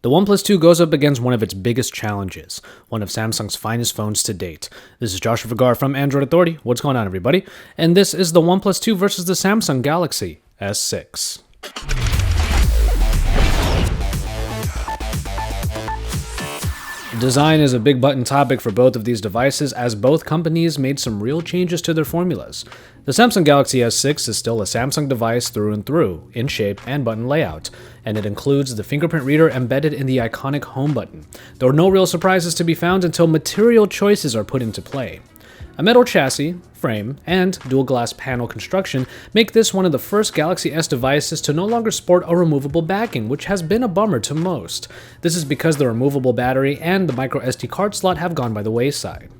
The OnePlus 2 goes up against one of its biggest challenges, one of Samsung's finest phones to date. This is Joshua Vergara from Android Authority. What's going on, everybody? And this is the OnePlus 2 versus the Samsung Galaxy S6. Design is a big button topic for both of these devices, as both companies made some real changes to their formulas. The Samsung Galaxy S6 is still a Samsung device through and through, in shape and button layout, and it includes the fingerprint reader embedded in the iconic home button. There are no real surprises to be found until material choices are put into play. A metal chassis, frame, and dual glass panel construction make this one of the first Galaxy S devices to no longer sport a removable backing, which has been a bummer to most. This is because the removable battery and the micro SD card slot have gone by the wayside.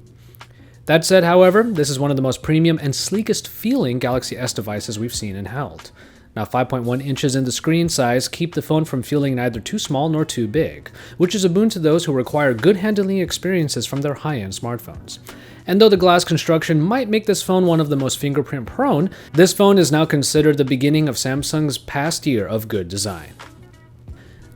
That said, however, this is one of the most premium and sleekest feeling Galaxy S devices we've seen and held. Now, 5.1 inches in the screen size keep the phone from feeling neither too small nor too big, which is a boon to those who require good handling experiences from their high-end smartphones. And though the glass construction might make this phone one of the most fingerprint prone, this phone is now considered the beginning of Samsung's past year of good design.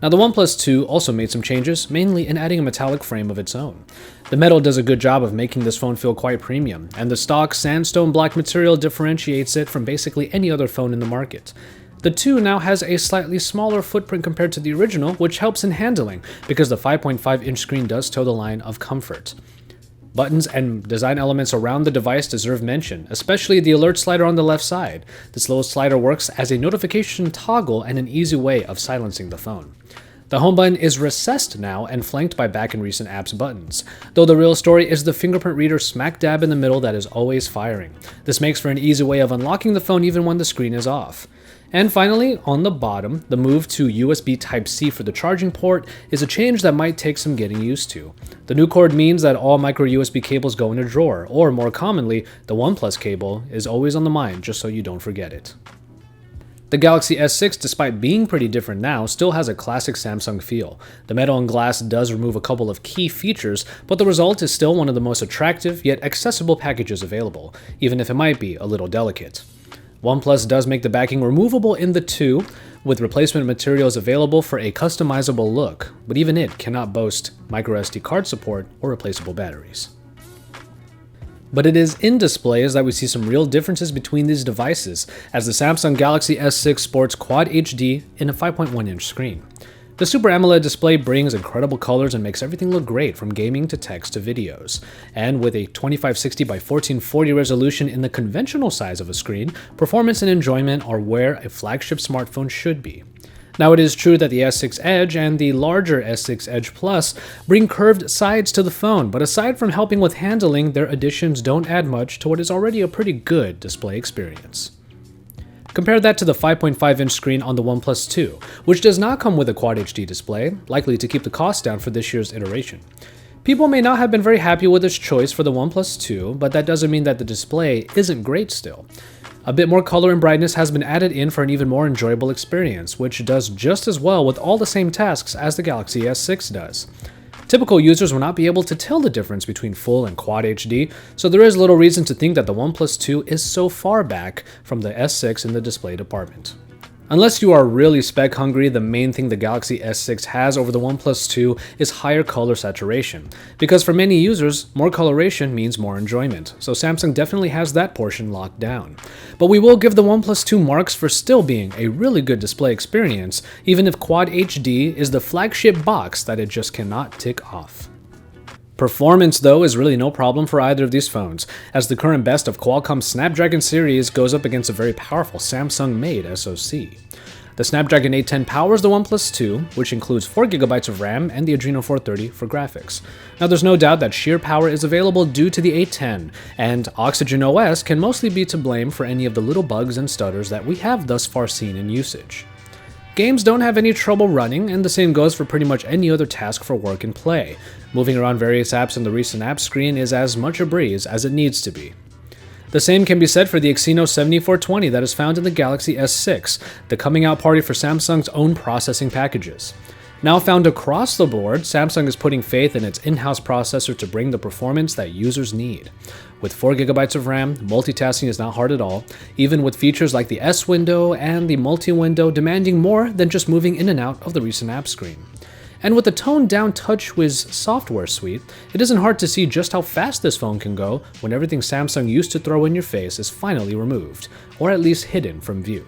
Now, the OnePlus 2 also made some changes, mainly in adding a metallic frame of its own. The metal does a good job of making this phone feel quite premium, and the stock sandstone black material differentiates it from basically any other phone in the market. The 2 now has a slightly smaller footprint compared to the original, which helps in handling, because the 5.5-inch screen does toe the line of comfort. Buttons and design elements around the device deserve mention, especially the alert slider on the left side. This little slider works as a notification toggle and an easy way of silencing the phone. The home button is recessed now and flanked by back and recent apps buttons, though the real story is the fingerprint reader smack dab in the middle that is always firing. This makes for an easy way of unlocking the phone even when the screen is off. And finally, on the bottom, the move to USB Type-C for the charging port is a change that might take some getting used to. The new cord means that all micro USB cables go in a drawer, or more commonly, the OnePlus cable is always on the mind just so you don't forget it. The Galaxy S6, despite being pretty different now, still has a classic Samsung feel. The metal and glass does remove a couple of key features, but the result is still one of the most attractive yet accessible packages available, even if it might be a little delicate. OnePlus does make the backing removable in the 2, with replacement materials available for a customizable look, but even it cannot boast microSD card support or replaceable batteries. But it is in displays that we see some real differences between these devices, as the Samsung Galaxy S6 sports Quad HD in a 5.1-inch screen. The Super AMOLED display brings incredible colors and makes everything look great, from gaming to text to videos. And with a 2560 by 1440 resolution in the conventional size of a screen, performance and enjoyment are where a flagship smartphone should be. Now, it is true that the S6 Edge and the larger S6 Edge Plus bring curved sides to the phone, but aside from helping with handling, their additions don't add much to what is already a pretty good display experience. Compare that to the 5.5-inch screen on the OnePlus 2, which does not come with a Quad HD display, likely to keep the cost down for this year's iteration. People may not have been very happy with this choice for the OnePlus 2, but that doesn't mean that the display isn't great still. A bit more color and brightness has been added in for an even more enjoyable experience, which does just as well with all the same tasks as the Galaxy S6 does. Typical users will not be able to tell the difference between full and Quad HD, so there is little reason to think that the OnePlus 2 is so far back from the S6 in the display department. Unless you are really spec hungry, the main thing the Galaxy S6 has over the OnePlus 2 is higher color saturation, because for many users, more coloration means more enjoyment, so Samsung definitely has that portion locked down. But we will give the OnePlus 2 marks for still being a really good display experience, even if Quad HD is the flagship box that it just cannot tick off. Performance, though, is really no problem for either of these phones, as the current best of Qualcomm's Snapdragon series goes up against a very powerful Samsung-made SoC. The Snapdragon 810 powers the OnePlus 2, which includes 4GB of RAM and the Adreno 430 for graphics. Now, there's no doubt that sheer power is available due to the 810, and Oxygen OS can mostly be to blame for any of the little bugs and stutters that we have thus far seen in usage. Games don't have any trouble running, and the same goes for pretty much any other task for work and play. Moving around various apps on the recent app screen is as much a breeze as it needs to be. The same can be said for the Exynos 7420 that is found in the Galaxy S6, the coming out party for Samsung's own processing packages. Now found across the board, Samsung is putting faith in its in-house processor to bring the performance that users need. With 4GB of RAM, multitasking is not hard at all, even with features like the S window and the multi-window demanding more than just moving in and out of the recent app screen. And with the toned-down TouchWiz software suite, it isn't hard to see just how fast this phone can go when everything Samsung used to throw in your face is finally removed, or at least hidden from view.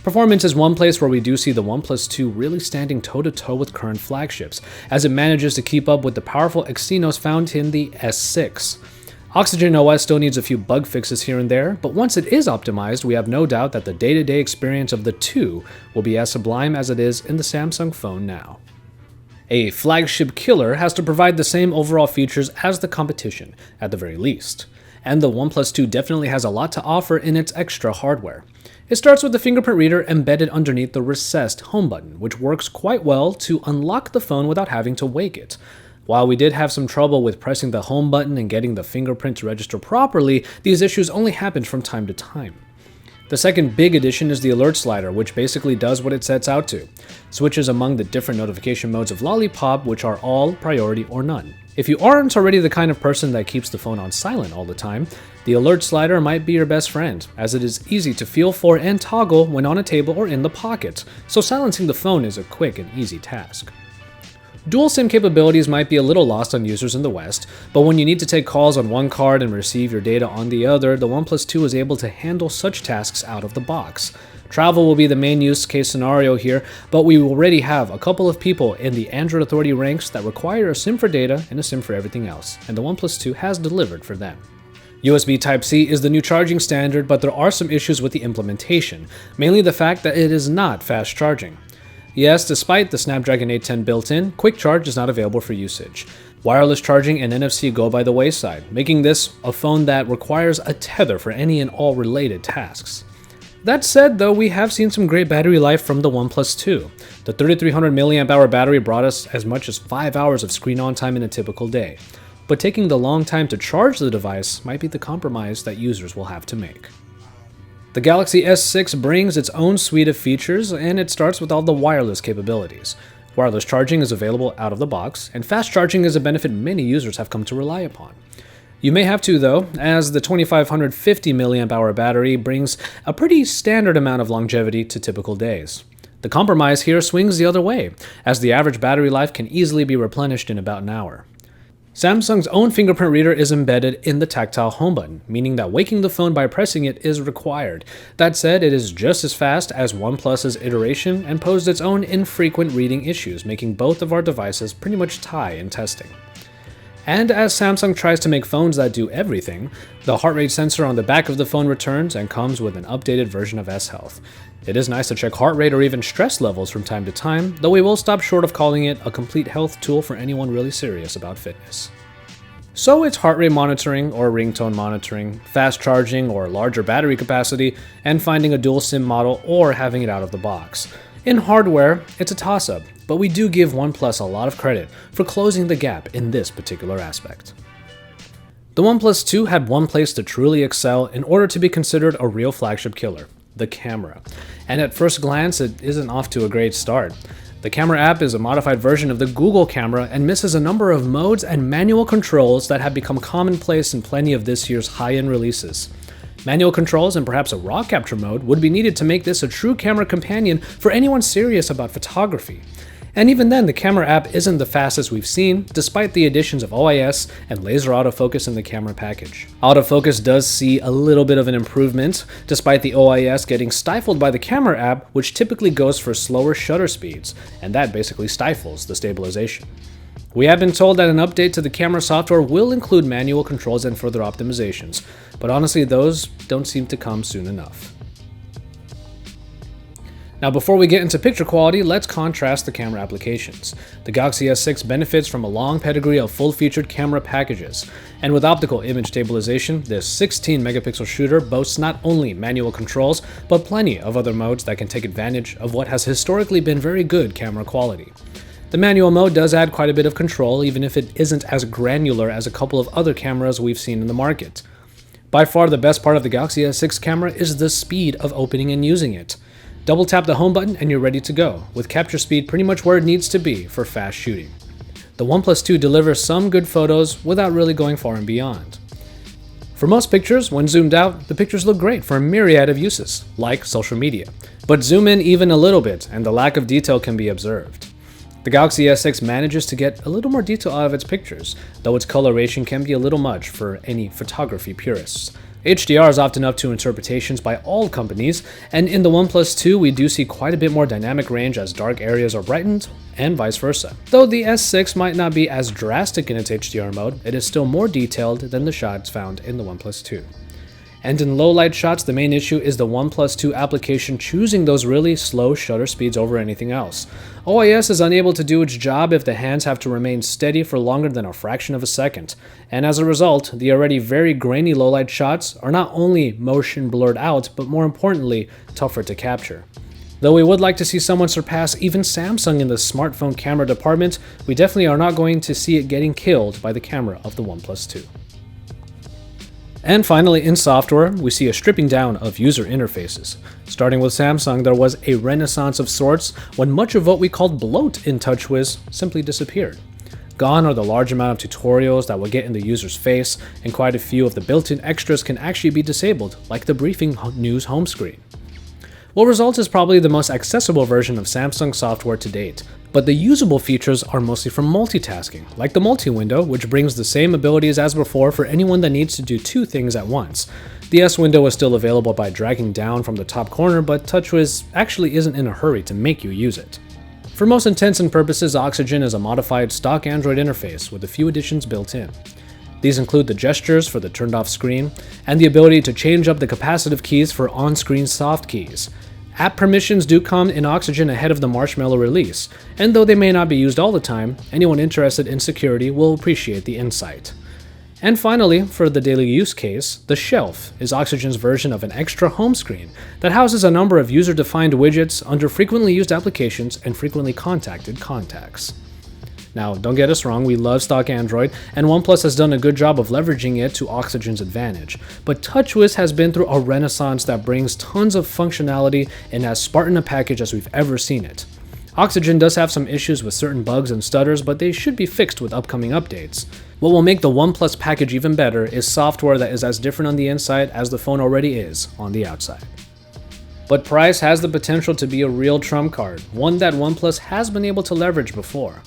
Performance is one place where we do see the OnePlus 2 really standing toe-to-toe with current flagships, as it manages to keep up with the powerful Exynos found in the S6. Oxygen OS still needs a few bug fixes here and there, but once it is optimized, we have no doubt that the day-to-day experience of the 2 will be as sublime as it is in the Samsung phone now. A flagship killer has to provide the same overall features as the competition, at the very least. And the OnePlus 2 definitely has a lot to offer in its extra hardware. It starts with the fingerprint reader embedded underneath the recessed home button, which works quite well to unlock the phone without having to wake it. While we did have some trouble with pressing the home button and getting the fingerprint to register properly, these issues only happened from time to time. The second big addition is the alert slider, which basically does what it sets out to. Switches among the different notification modes of Lollipop, which are all, priority, or none. If you aren't already the kind of person that keeps the phone on silent all the time, the alert slider might be your best friend, as it is easy to feel for and toggle when on a table or in the pocket, so silencing the phone is a quick and easy task. Dual SIM capabilities might be a little lost on users in the West, but when you need to take calls on one card and receive your data on the other, the OnePlus 2 is able to handle such tasks out of the box. Travel will be the main use case scenario here, but we already have a couple of people in the Android Authority ranks that require a SIM for data and a SIM for everything else, and the OnePlus 2 has delivered for them. USB Type-C is the new charging standard, but there are some issues with the implementation, mainly the fact that it is not fast charging. Yes, despite the Snapdragon 810 built-in, Quick Charge is not available for usage. Wireless charging and NFC go by the wayside, making this a phone that requires a tether for any and all related tasks. That said, though, we have seen some great battery life from the OnePlus 2. The 3300 mAh battery brought us as much as 5 hours of screen on time in a typical day. But taking the long time to charge the device might be the compromise that users will have to make. The Galaxy S6 brings its own suite of features, and it starts with all the wireless capabilities. Wireless charging is available out of the box, and fast charging is a benefit many users have come to rely upon. You may have to, though, as the 2550 mAh battery brings a pretty standard amount of longevity to typical days. The compromise here swings the other way, as the average battery life can easily be replenished in about an hour. Samsung's own fingerprint reader is embedded in the tactile home button, meaning that waking the phone by pressing it is required. That said, it is just as fast as OnePlus's iteration and posed its own infrequent reading issues, making both of our devices pretty much tie in testing. And as Samsung tries to make phones that do everything, the heart rate sensor on the back of the phone returns and comes with an updated version of S-Health. It is nice to check heart rate or even stress levels from time to time, though we will stop short of calling it a complete health tool for anyone really serious about fitness. So it's heart rate monitoring or ringtone monitoring, fast charging or larger battery capacity, and finding a dual SIM model or having it out of the box. In hardware, it's a toss-up, but we do give OnePlus a lot of credit for closing the gap in this particular aspect. The OnePlus 2 had one place to truly excel in order to be considered a real flagship killer: the camera. And at first glance, it isn't off to a great start. The camera app is a modified version of the Google camera and misses a number of modes and manual controls that have become commonplace in plenty of this year's high-end releases. Manual controls and perhaps a RAW capture mode would be needed to make this a true camera companion for anyone serious about photography. And even then, the camera app isn't the fastest we've seen, despite the additions of OIS and laser autofocus in the camera package. Autofocus does see a little bit of an improvement, despite the OIS getting stifled by the camera app, which typically goes for slower shutter speeds, and that basically stifles the stabilization. We have been told that an update to the camera software will include manual controls and further optimizations, but honestly, those don't seem to come soon enough. Now, before we get into picture quality, let's contrast the camera applications. The Galaxy S6 benefits from a long pedigree of full-featured camera packages, and with optical image stabilization, this 16-megapixel shooter boasts not only manual controls, but plenty of other modes that can take advantage of what has historically been very good camera quality. The manual mode does add quite a bit of control, even if it isn't as granular as a couple of other cameras we've seen in the market. By far, the best part of the Galaxy S6 camera is the speed of opening and using it. Double tap the home button and you're ready to go, with capture speed pretty much where it needs to be for fast shooting. The OnePlus 2 delivers some good photos without really going far and beyond. For most pictures, when zoomed out, the pictures look great for a myriad of uses, like social media. But zoom in even a little bit and the lack of detail can be observed. The Galaxy S6 manages to get a little more detail out of its pictures, though its coloration can be a little much for any photography purists. HDR is often up to interpretations by all companies, and in the OnePlus 2 we do see quite a bit more dynamic range as dark areas are brightened, and vice versa. Though the S6 might not be as drastic in its HDR mode, it is still more detailed than the shots found in the OnePlus 2. And in low light shots, the main issue is the OnePlus 2 application choosing those really slow shutter speeds over anything else. OIS is unable to do its job if the hands have to remain steady for longer than a fraction of a second, and as a result, the already very grainy low light shots are not only motion blurred out, but more importantly, tougher to capture. Though we would like to see someone surpass even Samsung in the smartphone camera department, we definitely are not going to see it getting killed by the camera of the OnePlus 2. And finally, in software, we see a stripping down of user interfaces. Starting with Samsung, there was a renaissance of sorts when much of what we called bloat in TouchWiz simply disappeared. Gone are the large amount of tutorials that will get in the user's face, and quite a few of the built-in extras can actually be disabled, like the briefing news home screen. What results is probably the most accessible version of Samsung software to date, but the usable features are mostly for multitasking, like the multi-window, which brings the same abilities as before for anyone that needs to do two things at once. The S window is still available by dragging down from the top corner, but TouchWiz actually isn't in a hurry to make you use it. For most intents and purposes, Oxygen is a modified stock Android interface with a few additions built in. These include the gestures for the turned off screen, and the ability to change up the capacitive keys for on-screen soft keys. App permissions do come in Oxygen ahead of the Marshmallow release, and though they may not be used all the time, anyone interested in security will appreciate the insight. And finally, for the daily use case, the Shelf is Oxygen's version of an extra home screen that houses a number of user-defined widgets under frequently used applications and frequently contacted contacts. Now, don't get us wrong, we love stock Android, and OnePlus has done a good job of leveraging it to Oxygen's advantage. But TouchWiz has been through a renaissance that brings tons of functionality in as Spartan a package as we've ever seen it. Oxygen does have some issues with certain bugs and stutters, but they should be fixed with upcoming updates. What will make the OnePlus package even better is software that is as different on the inside as the phone already is on the outside. But price has the potential to be a real trump card, one that OnePlus has been able to leverage before.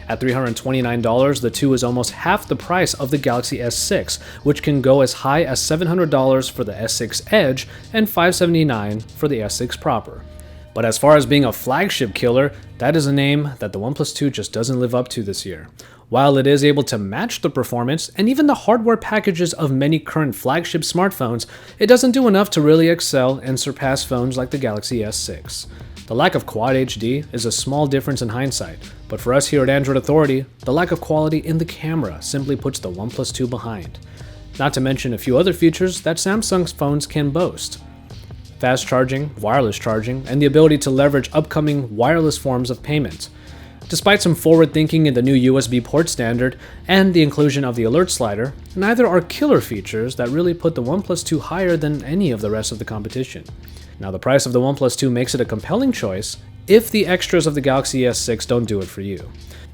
At $329, the 2 is almost half the price of the Galaxy S6, which can go as high as $700 for the S6 Edge and $579 for the S6 proper. But as far as being a flagship killer, that is a name that the OnePlus 2 just doesn't live up to this year. While it is able to match the performance and even the hardware packages of many current flagship smartphones, it doesn't do enough to really excel and surpass phones like the Galaxy S6. The lack of Quad HD is a small difference in hindsight, but for us here at Android Authority, the lack of quality in the camera simply puts the OnePlus 2 behind. Not to mention a few other features that Samsung's phones can boast. Fast charging, wireless charging, and the ability to leverage upcoming wireless forms of payment. Despite some forward thinking in the new USB port standard and the inclusion of the alert slider, neither are killer features that really put the OnePlus 2 higher than any of the rest of the competition. Now, the price of the OnePlus 2 makes it a compelling choice if the extras of the Galaxy S6 don't do it for you.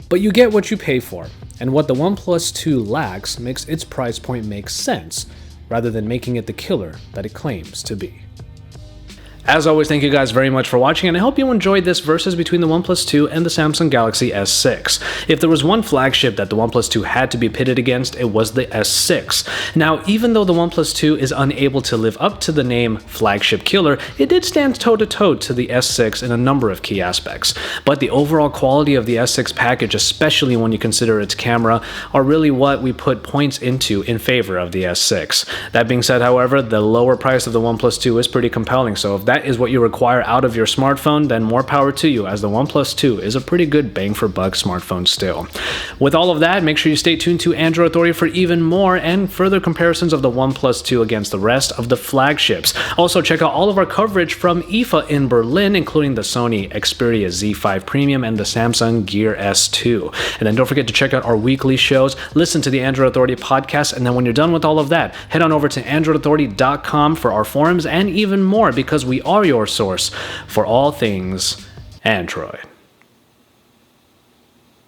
But you get what you pay for, and what the OnePlus 2 lacks makes its price point make sense, rather than making it the killer that it claims to be. As always, thank you guys very much for watching, and I hope you enjoyed this versus between the OnePlus 2 and the Samsung Galaxy S6. If there was one flagship that the OnePlus 2 had to be pitted against, it was the S6. Now, even though the OnePlus 2 is unable to live up to the name flagship killer, it did stand toe-to-toe to the S6 in a number of key aspects. But the overall quality of the S6 package, especially when you consider its camera, are really what we put points into in favor of the S6. That being said, however, the lower price of the OnePlus 2 is pretty compelling, so if that is what you require out of your smartphone, then more power to you, as the OnePlus 2 is a pretty good bang for buck smartphone still. With all of that, make sure you stay tuned to Android Authority for even more and further comparisons of the OnePlus 2 against the rest of the flagships. Also, check out all of our coverage from IFA in Berlin, including the Sony Xperia Z5 Premium and the Samsung Gear S2. And then don't forget to check out our weekly shows, listen to the Android Authority podcast, and then when you're done with all of that, head on over to AndroidAuthority.com for our forums and even more, because we are your source for all things Android.